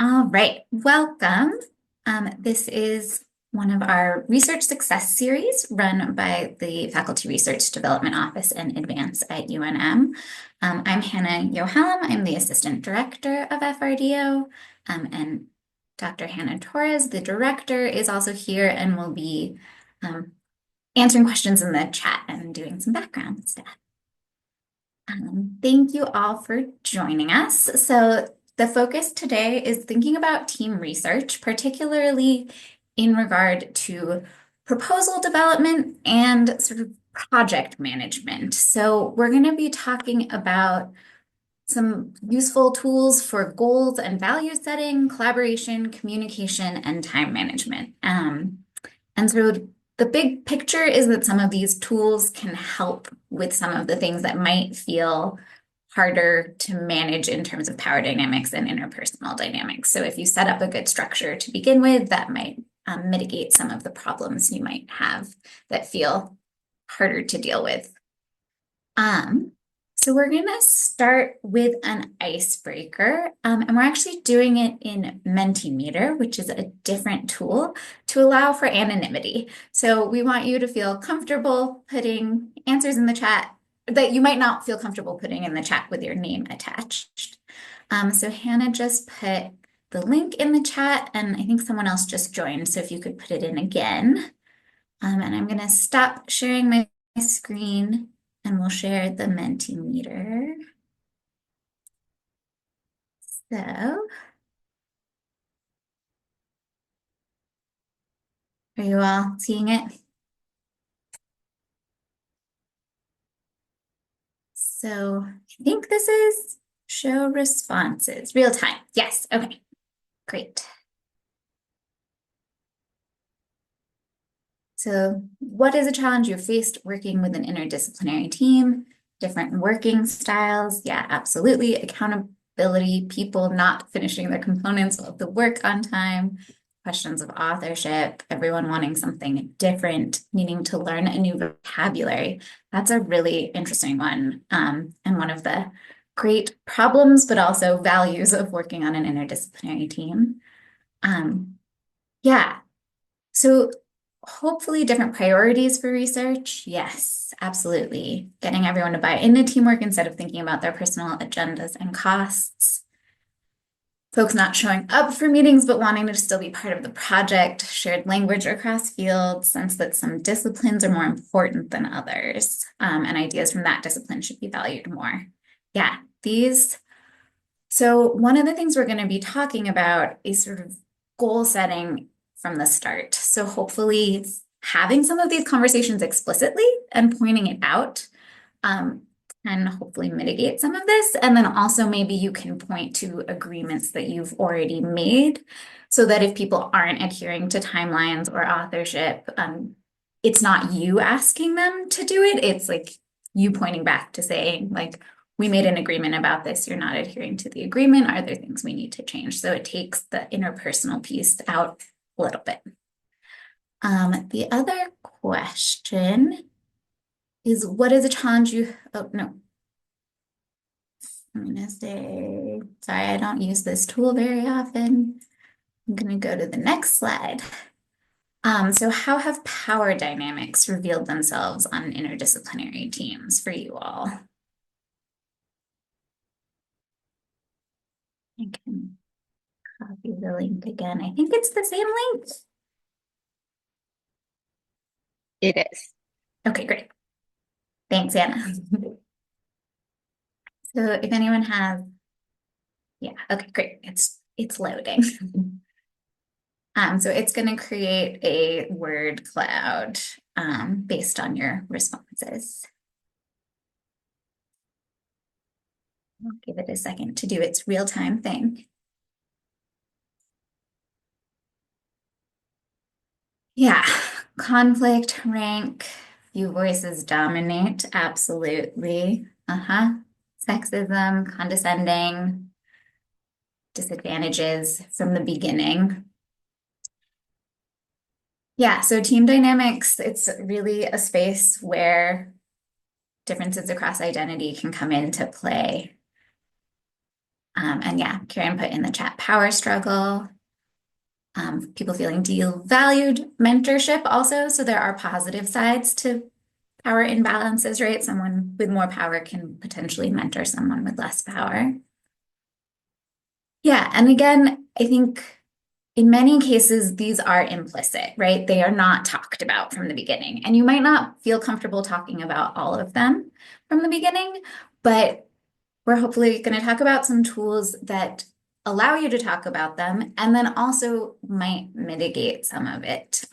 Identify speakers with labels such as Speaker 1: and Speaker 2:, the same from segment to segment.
Speaker 1: All right, welcome. This is one of our research success series run by the Faculty Research Development Office and Advance at UNM. I'm Hannah Yohalem. I'm the Assistant Director of FRDO, and Dr. Hannah Torres, the director, is also here and will be answering questions in the chat and doing some background stuff. Thank you all for joining us. So the focus today is thinking about team research, particularly in regard to proposal development and sort of project management. So we're going to be talking about some useful tools for goals and value setting, collaboration, communication, and time management. And so the big picture is that some of these tools can help with some of the things that might feel harder to manage in terms of power dynamics and interpersonal dynamics. So if you set up a good structure to begin with, that might mitigate some of the problems you might have that feel harder to deal with. So we're going to start with an icebreaker, and we're actually doing it in Mentimeter, which is a different tool to allow for anonymity. So we want you to feel comfortable putting answers in the chat that you might not feel comfortable putting in the chat with your name attached. So Hannah just put the link in the chat, and I think someone else just joined, so if you could put it in again. And I'm going to stop sharing my screen. And we'll share the Mentimeter. So, are you all seeing it? So, I think this is show responses, real time. Yes, okay, great. So, what is a challenge you faced working with an interdisciplinary team? Different working styles? Yeah, absolutely. Accountability, people not finishing their components of the work on time, questions of authorship, everyone wanting something different, needing to learn a new vocabulary. That's a really interesting one, and one of the great problems, but also values of working on an interdisciplinary team. Yeah, so hopefully different priorities for research. Yes, absolutely. Getting everyone to buy into teamwork instead of thinking about their personal agendas and costs. Folks not showing up for meetings, but wanting to still be part of the project, shared language across fields, sense that some disciplines are more important than others, and ideas from that discipline should be valued more. Yeah, so one of the things we're going to be talking about is sort of goal setting from the start. So hopefully having some of these conversations explicitly and pointing it out can hopefully mitigate some of this. And then also maybe you can point to agreements that you've already made so that if people aren't adhering to timelines or authorship, it's not you asking them to do it. It's like you pointing back to saying, like, we made an agreement about this. You're not adhering to the agreement. Are there things we need to change? So it takes the interpersonal piece out a little bit. The other question is, what is a challenge you, oh no. I'm gonna say, sorry, I don't use this tool very often. I'm gonna go to the next slide. So how have power dynamics revealed themselves on interdisciplinary teams for you all? I can copy the link again. I think it's the same link.
Speaker 2: It is.
Speaker 1: Okay, great. Thanks, Anna. So if anyone has, yeah, okay, great. It's loading. So it's going to create a word cloud based on your responses. I'll give it a second to do its real-time thing. Yeah, conflict, rank, few voices dominate, absolutely. Sexism, condescending, disadvantages from the beginning. Yeah, so team dynamics, it's really a space where differences across identity can come into play. And yeah, Karen put in the chat power struggle, people feeling devalued, mentorship also. So there are positive sides to power imbalances, right? Someone with more power can potentially mentor someone with less power. Yeah, and again, I think in many cases, these are implicit, right? They are not talked about from the beginning. And you might not feel comfortable talking about all of them from the beginning, but we're hopefully going to talk about some tools that allow you to talk about them and then also might mitigate some of it.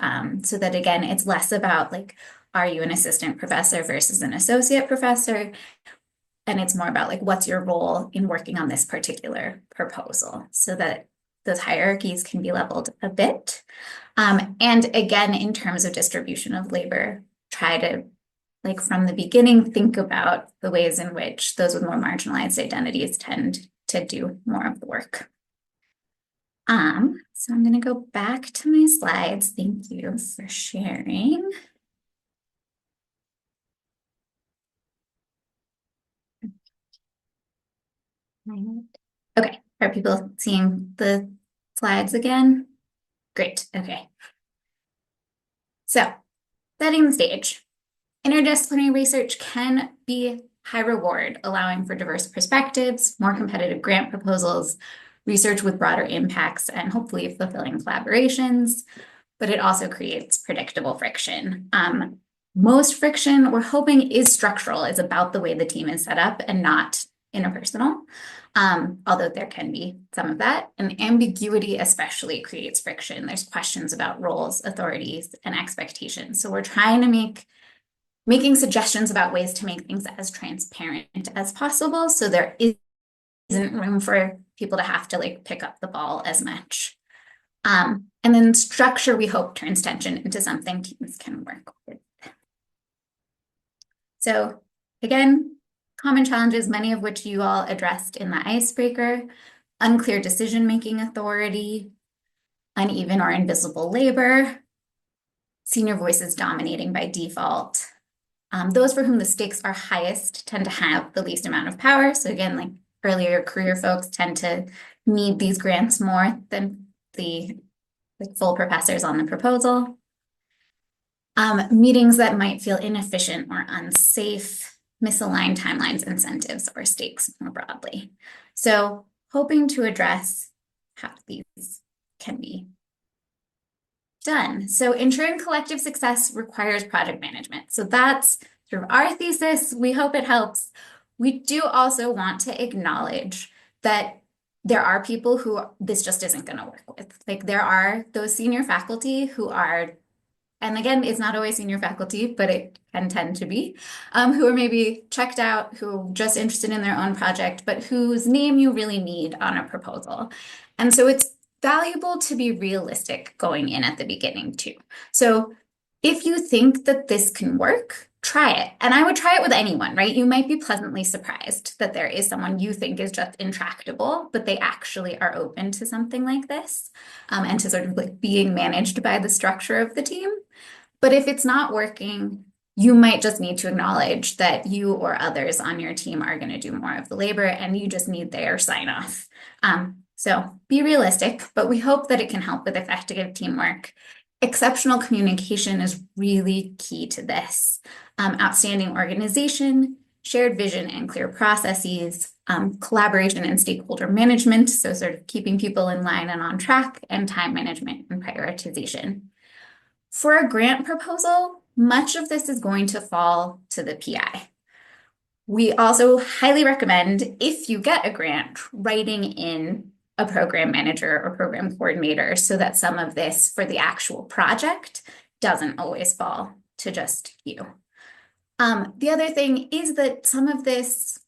Speaker 1: So that again, it's less about like, are you an assistant professor versus an associate professor? And it's more about like, what's your role in working on this particular proposal so that those hierarchies can be leveled a bit. And again, in terms of distribution of labor, try to, like from the beginning, think about the ways in which those with more marginalized identities tend to do more of the work. So I'm going to go back to my slides. Thank you for sharing. Okay, are people seeing the slides again? Great, okay. So, setting the stage. Interdisciplinary research can be high reward, allowing for diverse perspectives, more competitive grant proposals, research with broader impacts, and hopefully fulfilling collaborations, but it also creates predictable friction. Most friction we're hoping is structural, is about the way the team is set up and not interpersonal, although there can be some of that. And ambiguity especially creates friction. There's questions about roles, authorities, and expectations. So we're trying to making suggestions about ways to make things as transparent as possible so there isn't room for people to have to like pick up the ball as much. And then structure, we hope, turns tension into something teams can work with. So again, common challenges, many of which you all addressed in the icebreaker: unclear decision-making authority, uneven or invisible labor, senior voices dominating by default. Those for whom the stakes are highest tend to have the least amount of power. So again, like earlier career folks tend to need these grants more than the like full professors on the proposal. Meetings that might feel inefficient or unsafe, misaligned timelines, incentives, or stakes more broadly. So hoping to address how these can be done. So ensuring collective success requires project management. So that's sort of our thesis. We hope it helps. We do also want to acknowledge that there are people who this just isn't going to work with. Like there are those senior faculty who are, and again, it's not always senior faculty, but it can tend to be, who are maybe checked out, who are just interested in their own project, but whose name you really need on a proposal. And so it's valuable to be realistic going in at the beginning too. So if you think that this can work, try it. And I would try it with anyone, right? You might be pleasantly surprised that there is someone you think is just intractable, but they actually are open to something like this, and to sort of like being managed by the structure of the team. But if it's not working, you might just need to acknowledge that you or others on your team are going to do more of the labor and you just need their sign off. So be realistic, but we hope that it can help with effective teamwork. Exceptional communication is really key to this. Outstanding organization, shared vision and clear processes, collaboration and stakeholder management, so sort of keeping people in line and on track, and time management and prioritization. For a grant proposal, much of this is going to fall to the PI. We also highly recommend, if you get a grant, writing in a program manager or program coordinator so that some of this for the actual project doesn't always fall to just you. The other thing is that some of this,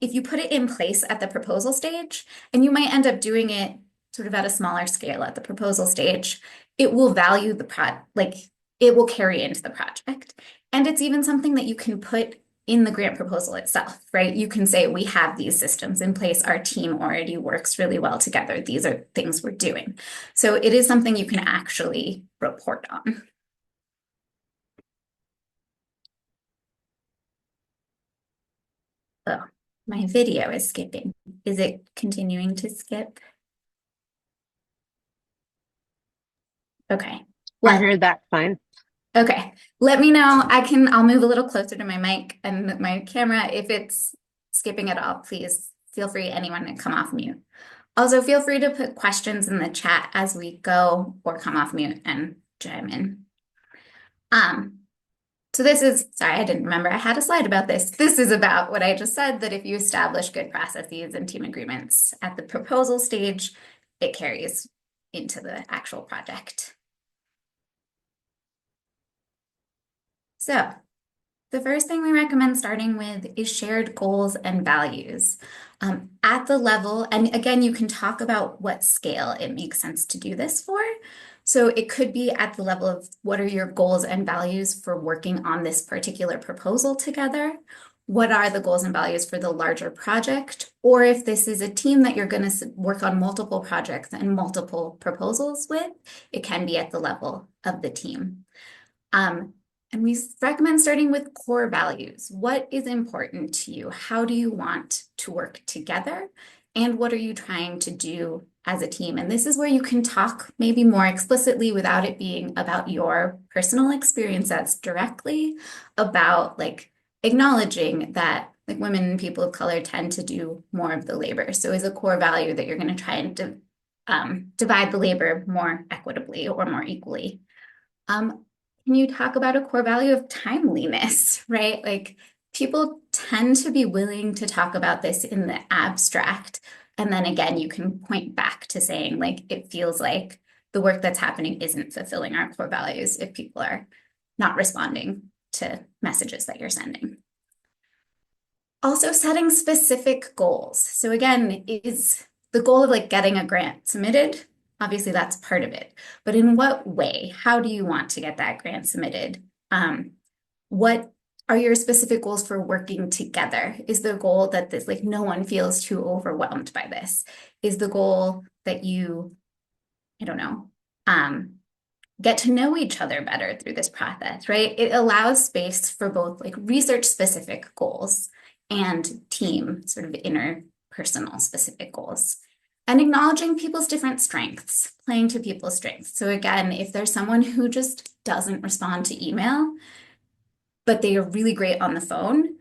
Speaker 1: if you put it in place at the proposal stage, and you might end up doing it sort of at a smaller scale at the proposal stage, it will value the project, like it will carry into the project. And it's even something that you can put in the grant proposal itself, right? You can say, we have these systems in place. Our team already works really well together. These are things we're doing. So it is something you can actually report on. Oh, My video is skipping. Is it continuing to skip? Okay.
Speaker 2: I
Speaker 1: Let
Speaker 2: heard that fine.
Speaker 1: okay. Let me know. I'll move a little closer to my mic and my camera. If it's skipping at all, please feel free, anyone, to come off mute. Also, feel free to put questions in the chat as we go or come off mute and chime in. Um, So this is, sorry, I didn't remember I had a slide about this. This is about what I just said, that if you establish good processes and team agreements at the proposal stage, it carries into the actual project. So the first thing we recommend starting with is shared goals and values. At the level, and again, you can talk about what scale it makes sense to do this for. So it could be at the level of what are your goals and values for working on this particular proposal together? What are the goals and values for the larger project? Or if this is a team that you're going to work on multiple projects and multiple proposals with, it can be at the level of the team. And we recommend starting with core values. What is important to you? How do you want to work together? And what are you trying to do as a team? And this is where you can talk maybe more explicitly without it being about your personal experiences directly, about like acknowledging that like women and people of color tend to do more of the labor. So is a core value that you're going to try and divide the labor more equitably or more equally. Um, can you talk about a core value of timeliness, right? Like people tend to be willing to talk about this in the abstract. And then again, you can point back to saying, like, it feels like the work that's happening isn't fulfilling our core values if people are not responding to messages that you're sending. Also, setting specific goals. So again, is the goal of like getting a grant submitted? Obviously, that's part of it. But in what way? How do you want to get that grant submitted? What are your specific goals for working together? Is the goal that this like no one feels too overwhelmed by this? Is the goal that you, I don't know, get to know each other better through this process, right? It allows space for both like research specific goals and team sort of interpersonal specific goals. And acknowledging people's different strengths, playing to people's strengths. So again, if there's someone who just doesn't respond to email, but they are really great on the phone,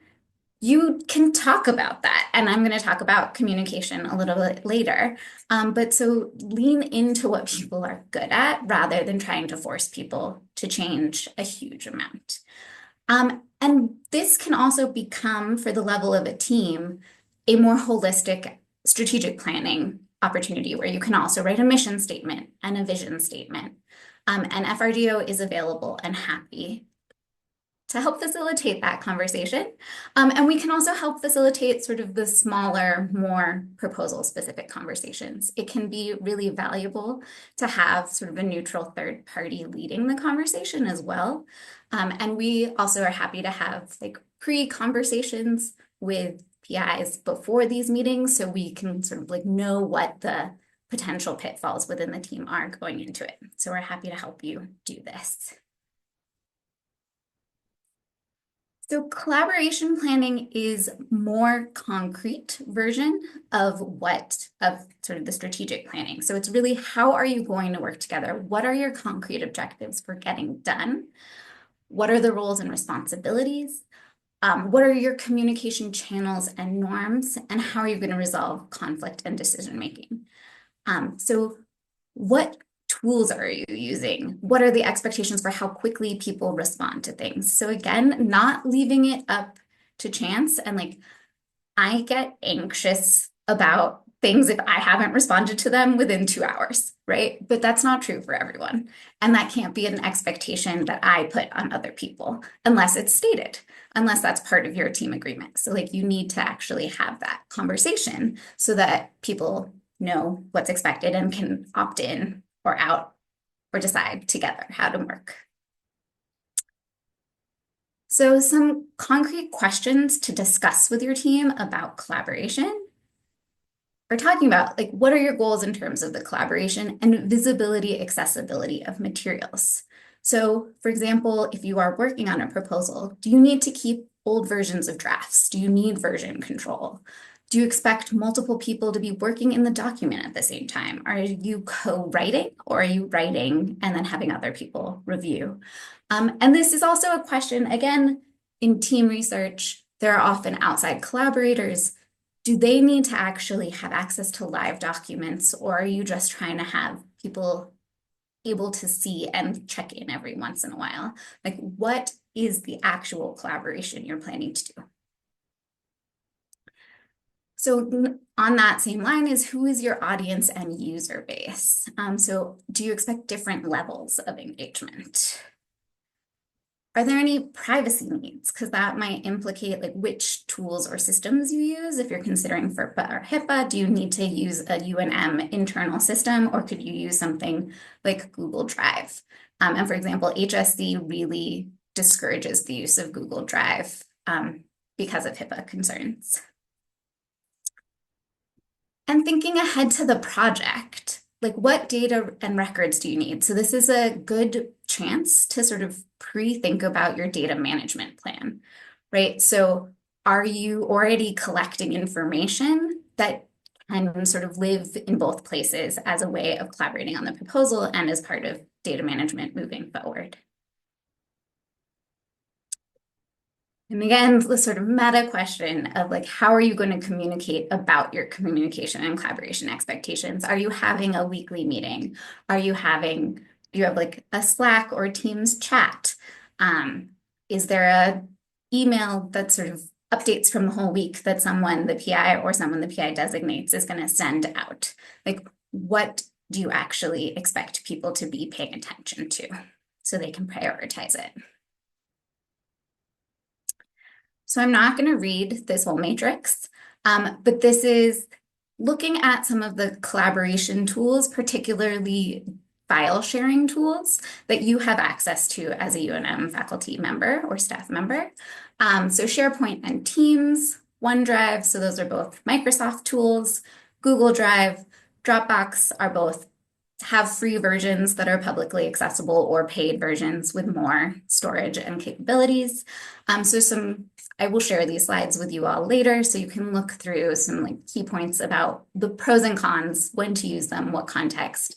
Speaker 1: you can talk about that. And I'm going to talk about communication a little bit later. But so lean into what people are good at rather than trying to force people to change a huge amount. And this can also become, for the level of a team, a more holistic strategic planning opportunity where you can also write a mission statement and a vision statement. And FRDO is available and happy to help facilitate that conversation. And we can also help facilitate sort of the smaller, more proposal specific conversations. It can be really valuable to have sort of a neutral third party leading the conversation as well. And we also are happy to have like pre-conversations with PIs before these meetings so we can sort of like know what the potential pitfalls within the team are going into it. So we're happy to help you do this. So collaboration planning is more concrete version of sort of the strategic planning. So it's really how are you going to work together? What are your concrete objectives for getting done? What are the roles and responsibilities? What are your communication channels and norms? And how are you going to resolve conflict and decision making? So what tools are you using? What are the expectations for how quickly people respond to things? So again, not leaving it up to chance. And like, I get anxious about things if I haven't responded to them within 2 hours, right? But that's not true for everyone. And that can't be an expectation that I put on other people unless it's stated, unless that's part of your team agreement. So like you need to actually have that conversation so that people know what's expected and can opt in or out or decide together how to work. So some concrete questions to discuss with your team about collaboration. We're talking about like what are your goals in terms of the collaboration and visibility, accessibility of materials. So, for example, if you are working on a proposal, do you need to keep old versions of drafts? Do you need version control? Do you expect multiple people to be working in the document at the same time? Are you co-writing or are you writing and then having other people review? And this is also a question, again, in team research, there are often outside collaborators. Do they need to actually have access to live documents, or are you just trying to have people able to see and check in every once in a while? Like, what is the actual collaboration you're planning to do? So on that same line is, who is your audience and user base? So do you expect different levels of engagement? Are there any privacy needs? Because that might implicate like which tools or systems you use. If you're considering FERPA or HIPAA, do you need to use a UNM internal system, or could you use something like Google Drive? And for example, HSC really discourages the use of Google Drive because of HIPAA concerns. And thinking ahead to the project, like what data and records do you need? So this is a good chance to sort of pre-think about your data management plan, right? So are you already collecting information that can sort of live in both places as a way of collaborating on the proposal and as part of data management moving forward? And again, the sort of meta question of like, how are you going to communicate about your communication and collaboration expectations? Are you having a weekly meeting? Do you have like a Slack or Teams chat? Is there a email that sort of updates from the whole week that the PI or someone the PI designates is going to send out? Like, what do you actually expect people to be paying attention to so they can prioritize it? So I'm not going to read this whole matrix, but this is looking at some of the collaboration tools, particularly file sharing tools that you have access to as a UNM faculty member or staff member. So SharePoint and Teams, OneDrive, so those are both Microsoft tools. Google Drive, Dropbox are both have free versions that are publicly accessible or paid versions with more storage and capabilities. I will share these slides with you all later so you can look through some like key points about the pros and cons, when to use them, what context.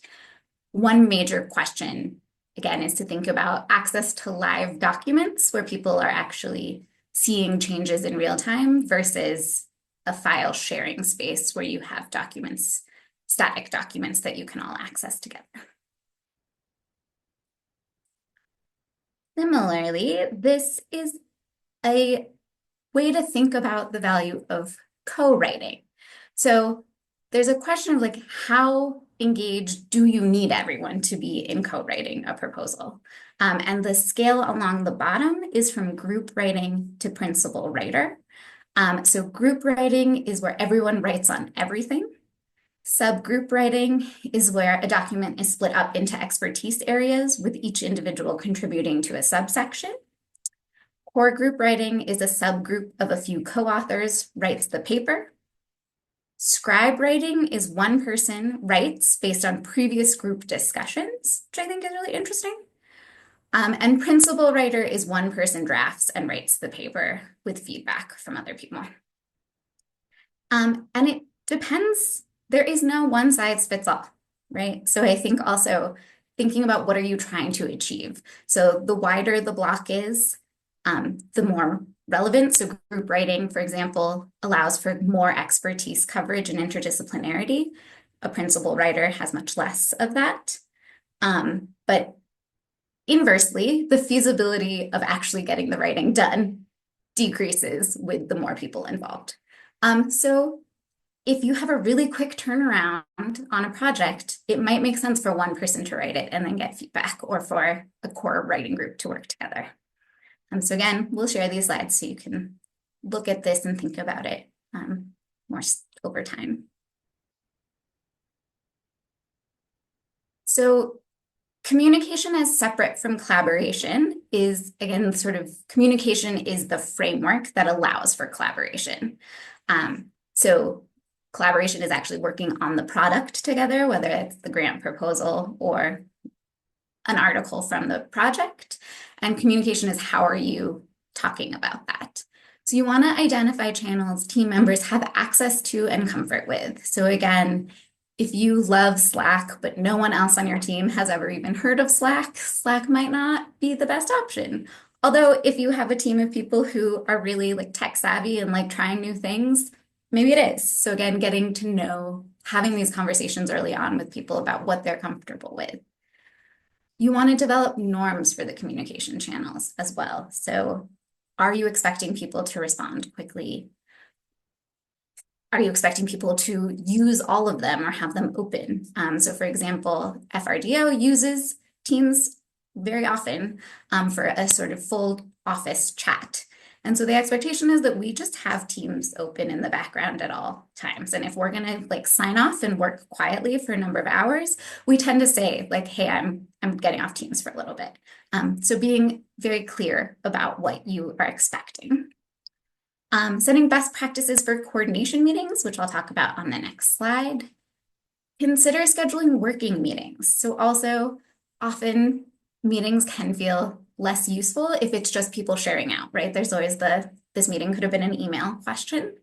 Speaker 1: One major question, again, is to think about access to live documents where people are actually seeing changes in real time versus a file sharing space where you have documents, static documents that you can all access together. Similarly, this is a way to think about the value of co-writing. So there's a question of like, how engaged do you need everyone to be in co-writing a proposal? And the scale along the bottom is from group writing to principal writer. So group writing is where everyone writes on everything. Subgroup writing is where a document is split up into expertise areas with each individual contributing to a subsection. Core group writing is a subgroup of a few co-authors writes the paper. Scribe writing is one person writes based on previous group discussions, which I think is really interesting. And principal writer is one person drafts and writes the paper with feedback from other people. And it depends. There is no one size fits all, right? So I think also thinking about what are you trying to achieve. So the wider the block is, the more relevant. So group writing, for example, allows for more expertise coverage and interdisciplinarity. A principal writer has much less of that. But inversely, the feasibility of actually getting the writing done decreases with the more people involved. So if you have a really quick turnaround on a project, it might make sense for one person to write it and then get feedback, or for a core writing group to work together. So again, we'll share these slides so you can look at this and think about it more over time. So communication as separate from collaboration is, again, sort of communication is the framework that allows for collaboration. So collaboration is actually working on the product together, whether it's the grant proposal or an article from the project, and communication is how are you talking about that. So you want to identify channels team members have access to and comfort with. So again, if you love Slack, but no one else on your team has ever even heard of Slack, Slack might not be the best option. Although if you have a team of people who are really like tech savvy and like trying new things, maybe it is. So again, getting to know, having these conversations early on with people about what they're comfortable with. You want to develop norms for the communication channels as well. So are you expecting people to respond quickly? Are you expecting people to use all of them or have them open? So for example, FRDO uses Teams very often for a sort of full office chat. And so the expectation is that we just have Teams open in the background at all times. And if we're going to like sign off and work quietly for a number of hours, we tend to say like, hey, I'm getting off Teams for a little bit. So being very clear about what you are expecting. Setting best practices for coordination meetings, which I'll talk about on the next slide. Consider scheduling working meetings. So also often meetings can feel less useful if it's just people sharing out, right? There's always this meeting could have been an email question.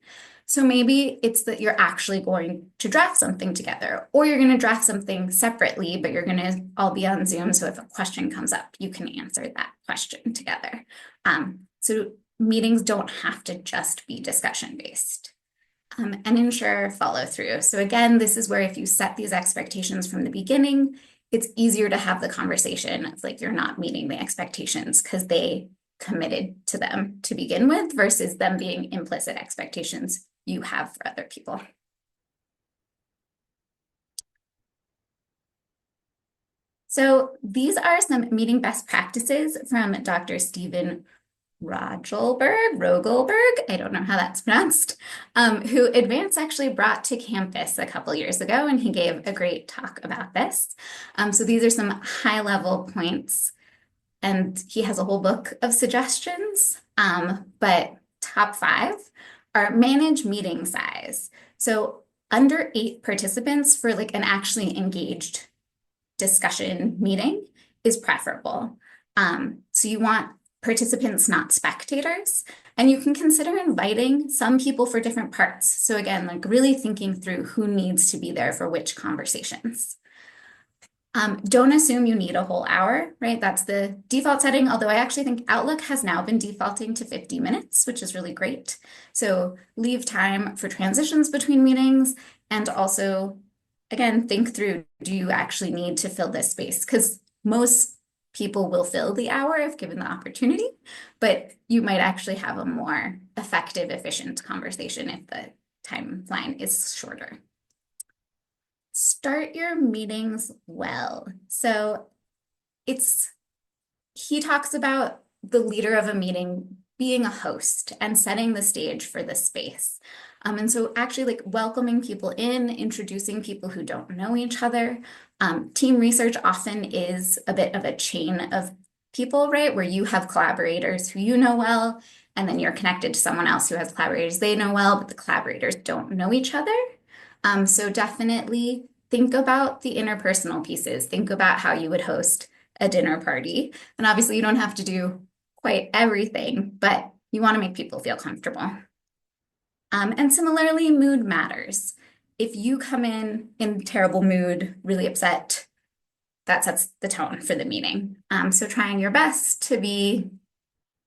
Speaker 1: So maybe it's that you're actually going to draft something together, or you're going to draft something separately, but you're going to all be on Zoom. So if a question comes up, you can answer that question together. So meetings don't have to just be discussion based. And ensure follow through. So again, this is where if you set these expectations from the beginning, it's easier to have the conversation of like you're not meeting the expectations because they committed to them to begin with versus them being implicit expectations you have for other people. So these are some meeting best practices from Dr. Stephen Rogelberg, I don't know how that's pronounced, who Advance actually brought to campus a couple years ago, and he gave a great talk about this. So these are some high-level points, and he has a whole book of suggestions, but top 5 are manage meeting size. So under 8 participants for like an actually engaged discussion meeting is preferable. So you want participants, not spectators. And you can consider inviting some people for different parts. So again, like really thinking through who needs to be there for which conversations. Don't assume you need a whole hour, right? That's the default setting, although I actually think Outlook has now been defaulting to 50 minutes, which is really great. So leave time for transitions between meetings and also, again, think through, do you actually need to fill this space? Because most people will fill the hour if given the opportunity, but you might actually have a more effective, efficient conversation if the timeline is shorter. Start your meetings well. So he talks about the leader of a meeting being a host and setting the stage for the space. And so actually like welcoming people in, introducing people who don't know each other. Team research often is a bit of a chain of people, right? Where you have collaborators who you know well, and then you're connected to someone else who has collaborators they know well, but the collaborators don't know each other. So definitely think about the interpersonal pieces. Think about how you would host a dinner party. And obviously you don't have to do quite everything, but you want to make people feel comfortable. And similarly, mood matters. If you come in terrible mood, really upset, that sets the tone for the meeting. So trying your best to be,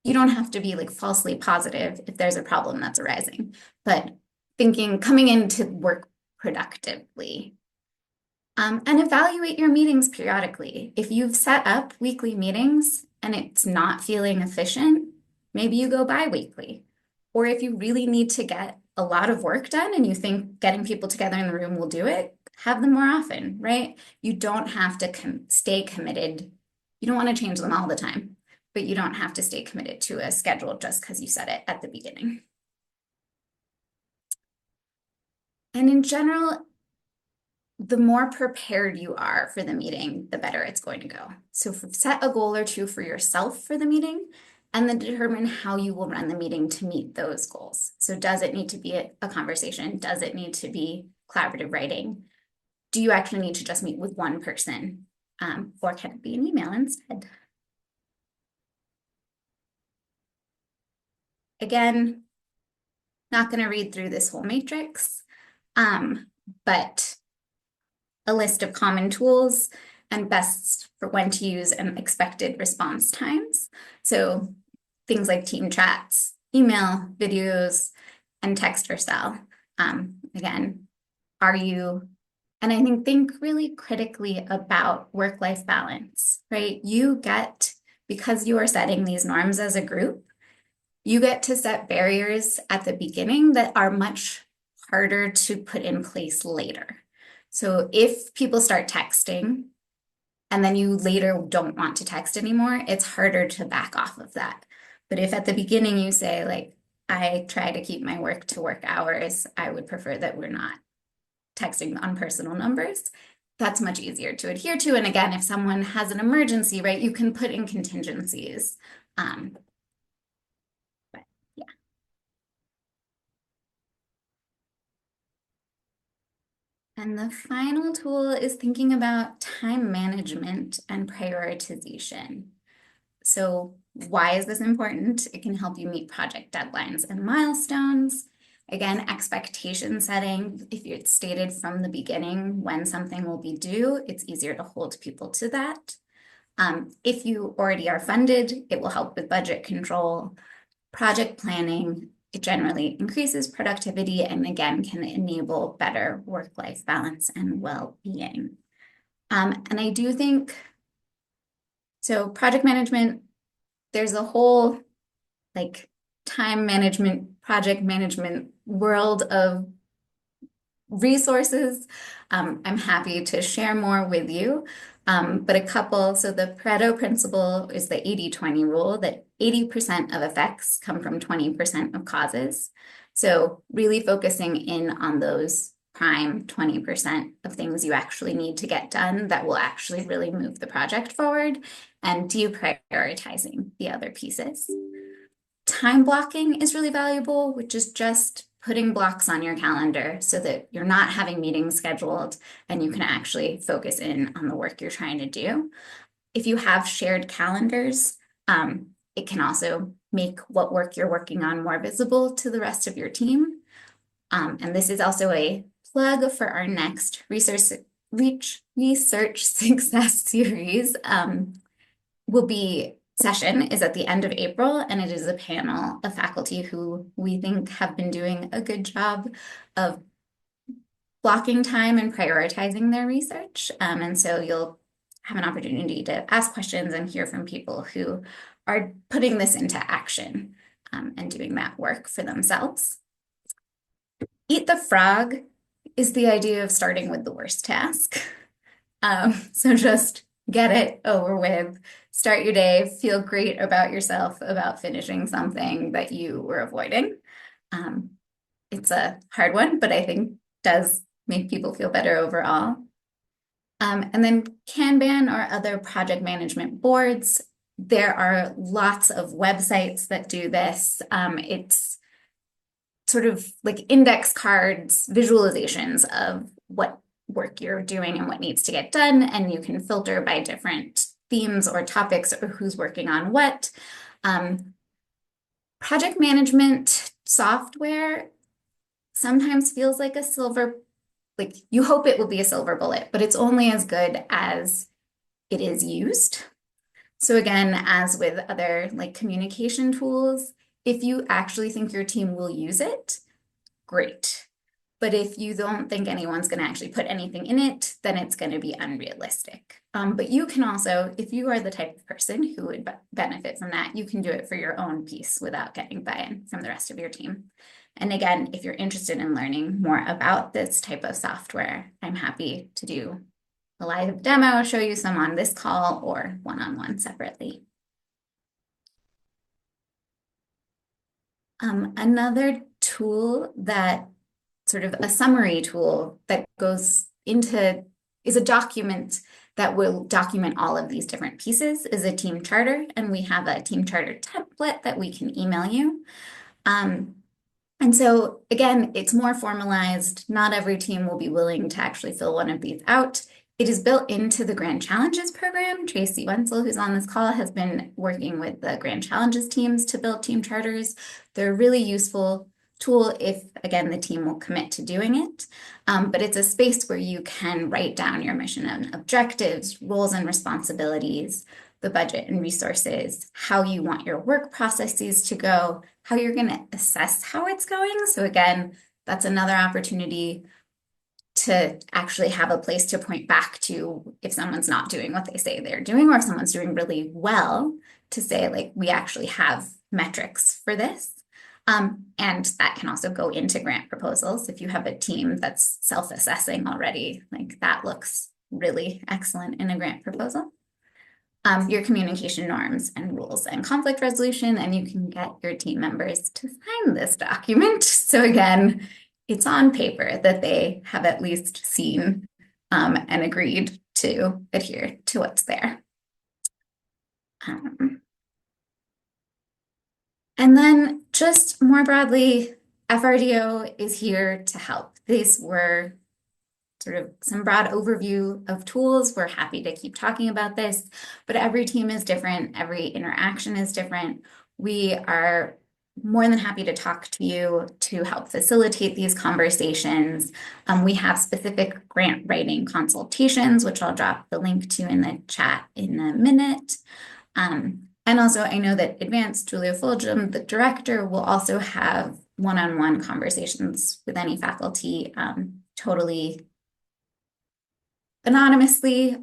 Speaker 1: you don't have to be like falsely positive if there's a problem that's arising, but coming in to work productively. And evaluate your meetings periodically. If you've set up weekly meetings and it's not feeling efficient, maybe you go bi-weekly. Or if you really need to get a lot of work done and you think getting people together in the room will do it, have them more often, right? You don't have to stay committed. You don't want to change them all the time, but you don't have to stay committed to a schedule just because you set it at the beginning. And in general, the more prepared you are for the meeting, the better it's going to go. So set a goal or two for yourself for the meeting, and then determine how you will run the meeting to meet those goals. So does it need to be a conversation? Does it need to be collaborative writing? Do you actually need to just meet with one person? or can it be an email instead? Again, not going to read through this whole matrix, but a list of common tools and best for when to use and expected response times. So things like team chats, email, videos, and text or cell. Again, are you, and I think really critically about work-life balance, right? You get, because you are setting these norms as a group, you get to set barriers at the beginning that are much harder to put in place later. So if people start texting and then you later don't want to text anymore, it's harder to back off of that. But if at the beginning you say, like, I try to keep my work to work hours, I would prefer that we're not texting on personal numbers. That's much easier to adhere to. And again, if someone has an emergency, right, you can put in contingencies. But yeah. And the final tool is thinking about time management and prioritization. So why is this important? It can help you meet project deadlines and milestones. Again, expectation setting. If it's stated from the beginning when something will be due, it's easier to hold people to that. If you already are funded, it will help with budget control, project planning. It generally increases productivity and again can enable better work-life balance and well-being. And I do think, so project management, there's a whole like time management, project management world of resources. I'm happy to share more with you. But a couple, so the Pareto principle is the 80-20 rule that 80% of effects come from 20% of causes. So really focusing in on those prime 20% of things you actually need to get done that will actually really move the project forward and deprioritizing the other pieces. Time blocking is really valuable, which is just putting blocks on your calendar so that you're not having meetings scheduled and you can actually focus in on the work you're trying to do. If you have shared calendars, it can also make what work you're working on more visible to the rest of your team. And this is also a plug for our next research success series. Will be session is at the end of April, and it is a panel of faculty who we think have been doing a good job of blocking time and prioritizing their research. And so you'll have an opportunity to ask questions and hear from people who are putting this into action and doing that work for themselves. Eat the frog is the idea of starting with the worst task. So just get it over with, start your day, feel great about yourself about finishing something that you were avoiding. It's a hard one, but I think does make people feel better overall. And then Kanban or other project management boards. There are lots of websites that do this. It's sort of like index cards, visualizations of what work you're doing and what needs to get done. And you can filter by different themes or topics or who's working on what. Project management software sometimes feels like a silver, like you hope it will be a silver bullet, but it's only as good as it is used. So again, as with other like communication tools, if you actually think your team will use it, great. But if you don't think anyone's going to actually put anything in it, then it's going to be unrealistic. But you can also, if you are the type of person who would benefit from that, you can do it for your own piece without getting buy-in from the rest of your team. And again, if you're interested in learning more about this type of software, I'm happy to do a live demo, show you some on this call or one-on-one separately. Another tool that sort of a summary tool that goes into is a document that will document all of these different pieces is a team charter. And we have a team charter template that we can email you. And so again, it's more formalized. Not every team will be willing to actually fill one of these out. It is built into the Grand Challenges program. Tracy Wenzel, who's on this call, has been working with the Grand Challenges teams to build team charters. They're a really useful tool if, again, the team will commit to doing it. But it's a space where you can write down your mission and objectives, roles and responsibilities, the budget and resources, how you want your work processes to go, how you're going to assess how it's going. So again, that's another opportunity to actually have a place to point back to if someone's not doing what they say they're doing, or if someone's doing really well, to say, like, we actually have metrics for this. And that can also go into grant proposals. If you have a team that's self-assessing already, like that looks really excellent in a grant proposal. Your communication norms and rules and conflict resolution, and you can get your team members to sign this document. So again, it's on paper that they have at least seen and agreed to adhere to what's there. Um, and then just more broadly, FRDO is here to help. These were sort of some broad overview of tools. We're happy to keep talking about this, but every team is different. Every interaction is different. We are more than happy to talk to you to help facilitate these conversations. We have specific grant writing consultations, which I'll drop the link to in the chat in a minute. And also, I know that Advanced Julia Fulgham, the director, will also have one-on-one conversations with any faculty, totally anonymously.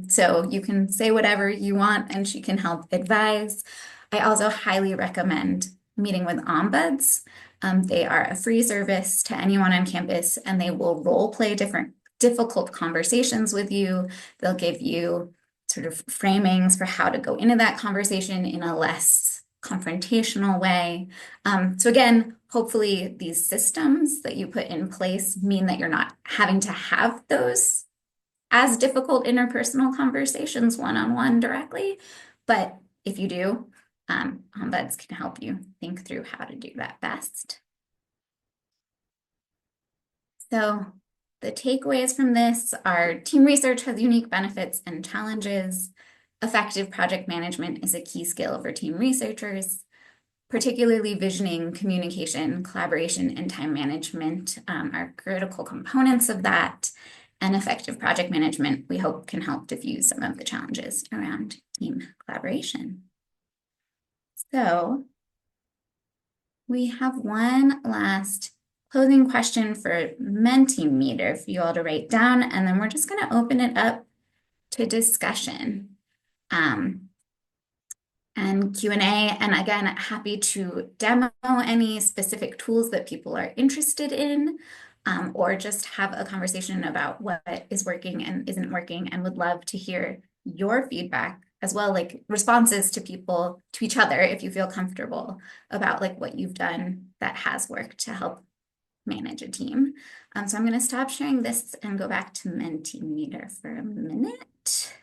Speaker 1: So you can say whatever you want and she can help advise. I also highly recommend meeting with ombuds. They are a free service to anyone on campus, and they will role play different difficult conversations with you. They'll give you sort of framings for how to go into that conversation in a less confrontational way. So again, hopefully these systems that you put in place mean that you're not having to have those as difficult interpersonal conversations one-on-one directly. But if you do, ombuds can help you think through how to do that best. So the takeaways from this are team research has unique benefits and challenges. Effective project management is a key skill for team researchers. Particularly visioning, communication, collaboration, and time management are critical components of that. And effective project management, we hope, can help diffuse some of the challenges around team collaboration. So we have one last closing question for Mentimeter for you all to write down, and then we're just going to open it up to discussion. And Q&A, and again, happy to demo any specific tools that people are interested in, or just have a conversation about what is working and isn't working, and would love to hear your feedback as well, like responses to people, to each other, if you feel comfortable about like what you've done that has worked to help manage a team. So I'm going to stop sharing this and go back to Mentimeter for a minute.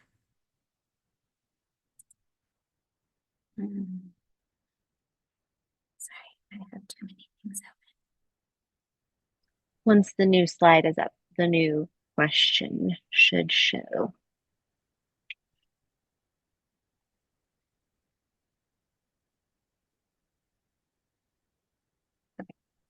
Speaker 1: Sorry, I have too many things open.
Speaker 2: Once the new slide is up, the new question should show.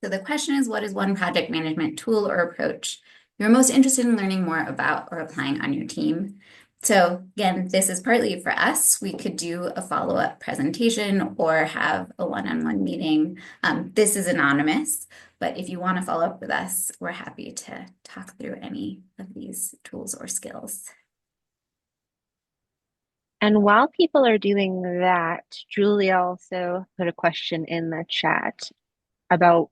Speaker 1: So the question is, what is one project management tool or approach you're most interested in learning more about or applying on your team? So again, this is partly for us. We could do a follow-up presentation or have a one-on-one meeting. This is anonymous, but if you want to follow up with us, we're happy to talk through any of these tools or skills.
Speaker 2: And while people are doing that, Julie also put a question in the chat about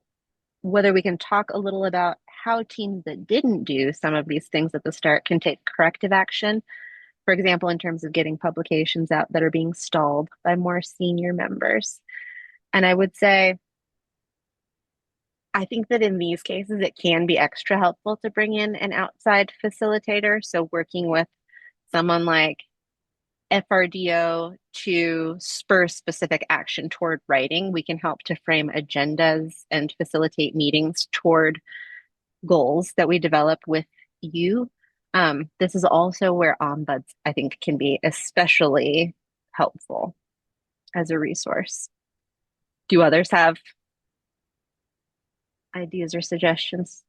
Speaker 2: whether we can talk a little about how teams that didn't do some of these things at the start can take corrective action. For example, in terms of getting publications out that are being stalled by more senior members. And I would say, I think that in these cases, it can be extra helpful to bring in an outside facilitator. So working with someone like FRDO to spur specific action toward writing, we can help to frame agendas and facilitate meetings toward goals that we develop with you. This is also where ombuds, I think, can be especially helpful as a resource. Do others have ideas or suggestions?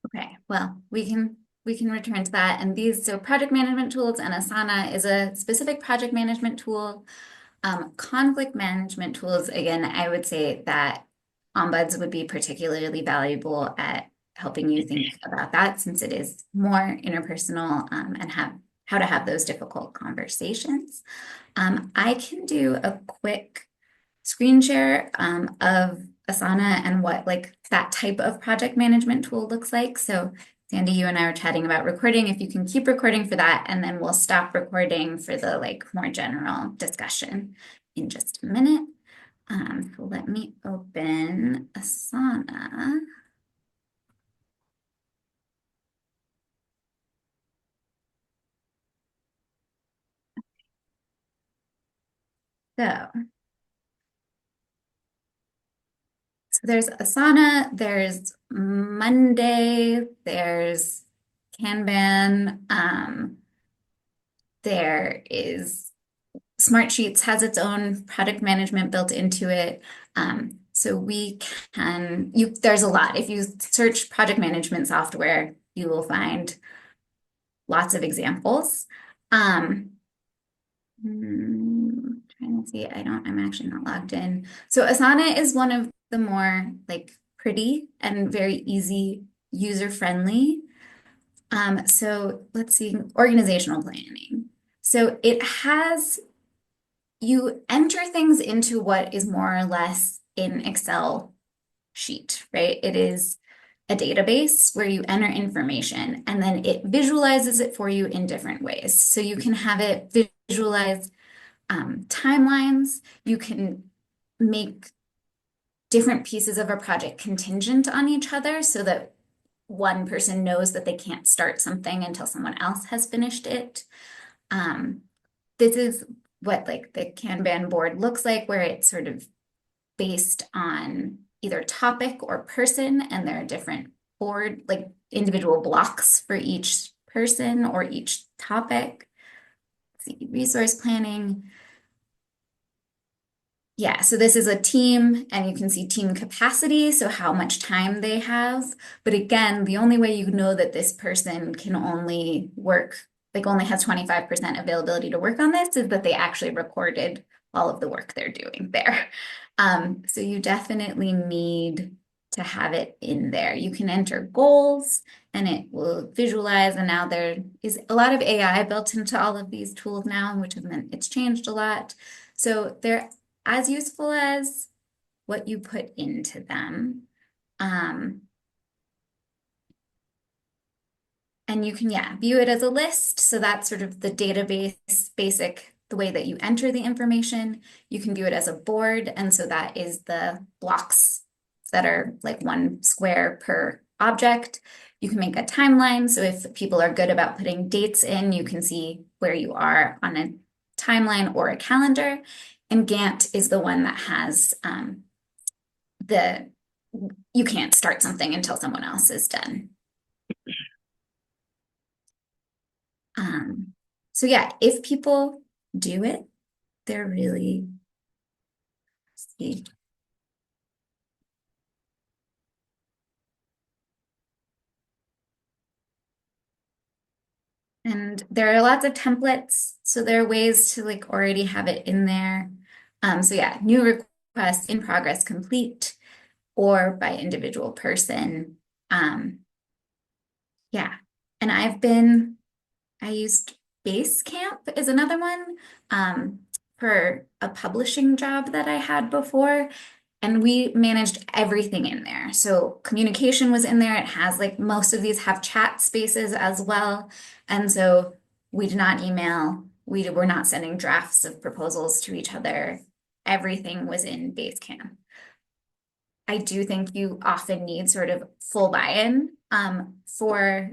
Speaker 1: Okay, well, we can return to that. And these, so project management tools and Asana is a specific project management tool. Conflict management tools, again, I would say that ombuds would be particularly valuable at helping you think about that since it is more interpersonal and have how to have those difficult conversations. I can do a quick screen share of Asana and what like that type of project management tool looks like. So Sandy, you and I were chatting about recording. If you can keep recording for that, and then we'll stop recording for the like more general discussion in just a minute. So let me open Asana. So, so there's Asana, there's Monday, there's Kanban, there is Smartsheets has its own product management built into it. So we can, there's a lot. If you search project management software, you will find lots of examples. Trying to see, I'm actually not logged in. So Asana is one of the more like pretty and very easy, user-friendly. So let's see, organizational planning. So it has you enter things into what is more or less an Excel sheet, right? It is a database where you enter information and then it visualizes it for you in different ways. So you can have it visualize timelines. You can make different pieces of a project contingent on each other so that one person knows that they can't start something until someone else has finished it. Um, this is what like the Kanban board looks like, where it's sort of based on either topic or person, and there are different board, like individual blocks for each person or each topic. Let's see, resource planning. Yeah, so this is a team, and you can see team capacity, so how much time they have. But again, the only way you know that this person can only work, like only has 25% availability to work on this, is that they actually recorded all of the work they're doing there. So you definitely need to have it in there. You can enter goals and it will visualize. And now there is a lot of AI built into all of these tools now, which has meant it's changed a lot. So they're as useful as what you put into them. Um, and you can, yeah, view it as a list. So that's sort of the database basic, the way that you enter the information. You can view it as a board. And so that is the blocks that are like one square per object. You can make a timeline. So if people are good about putting dates in, you can see where you are on a timeline or a calendar. And Gantt is the one that has the you can't start something until someone else is done. Um, so yeah, if people do it, they're really see. And there are lots of templates, so there are ways to like already have it in there. So yeah, new request in progress complete or by individual person. Um, yeah, and I used Basecamp is another one for a publishing job that I had before. And we managed everything in there. So communication was in there. It has like most of these have chat spaces as well. And so we did not email. We were not sending drafts of proposals to each other. Everything was in Basecamp. I do think you often need sort of full buy-in for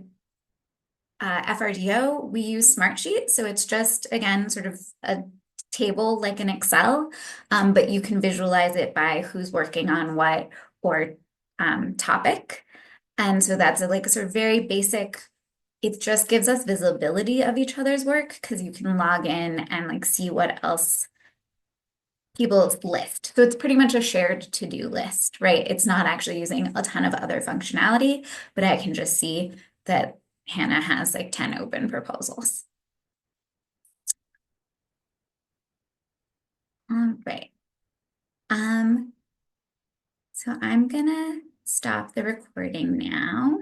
Speaker 1: FRDO, we use Smartsheet. So it's just, again, sort of a table like an Excel, but you can visualize it by who's working on what or topic. And so that's a, like a sort of very basic, it just gives us visibility of each other's work because you can log in and like see what else people's list. So it's pretty much a shared to-do list, right? It's not actually using a ton of other functionality, but I can just see that Hannah has like 10 open proposals. All right. Um, so I'm gonna stop the recording now.